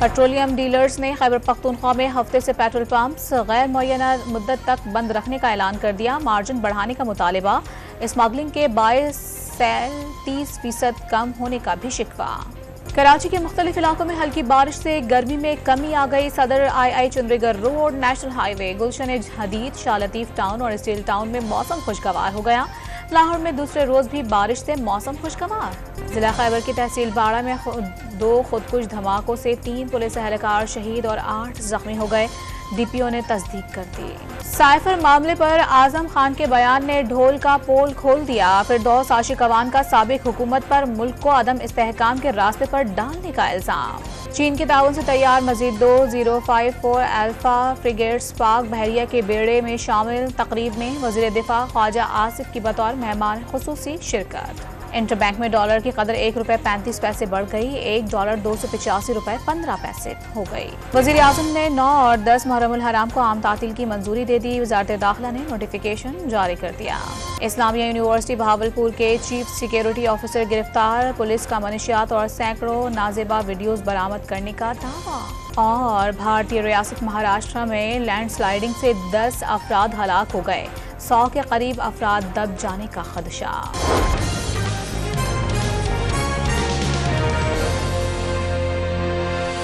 Petroleum dealers ने खैबर पख्तूनख्वा में हफ्ते से पेट्रोल पंप्स गैर मुअय्यना मुद्दत तक बंद रखने का ऐलान कर दिया। मार्जिन बढ़ाने का मुतालिबा, स्मगलिंग के बायस सेल 30% कम होने का भी शिकवा। कराची के मुख्तलिफ इलाकों में हल्की बारिश से गर्मी में कमी आ गई। सदर आई चंद्रीगढ़ रोड, नेशनल हाईवे, गुलशन हदीद, शाह लतीफ टाउन और स्टील टाउन में मौसम खुशगवार हो गया। लाहौर में दूसरे रोज भी बारिश से मौसम खुशगवार। जिला खैबर की तहसील बाड़ा में 2 खुदकुश धमाकों से 3 पुलिस एहलकार शहीद और 8 जख्मी हो गए। डीपीओ ने तस्दीक कर दी। साइफर मामले पर आजम खान के बयान ने ढोल का पोल खोल दिया। फिरदौस आशिक अवान का साबिक हुकूमत पर मुल्क को अदम इस्तेहकाम के रास्ते पर डालने का इल्जाम। चीन के ताउन से तैयार मजीद 2054 अल्फा फ्रिगेट्स पाक बहरिया के बेड़े में शामिल। तकरीब में वज़ीर दिफा ख्वाजा आसिफ की बतौर मेहमान खुसूसी शिरकत। इंटरबैंक में डॉलर की कदर ₹1.35 बढ़ गई। $1 ₹285.15 हो गई। वज़ीर आज़म ने 9 और 10 मुहर्रमुल हराम को आम तातील की मंजूरी दे दी। वज़ारत दाखिला ने नोटिफिकेशन जारी कर दिया। इस्लामिया यूनिवर्सिटी बहावलपुर के चीफ सिक्योरिटी ऑफिसर गिरफ्तार। पुलिस का मनशियात और सैकड़ों नाजेबा वीडियोज बरामद करने का दावा। और भारतीय रियासत महाराष्ट्र में लैंडस्लाइडिंग से 10 अफराद हलाक हो गए। 100 के करीब अफराद दब जाने का खदशा।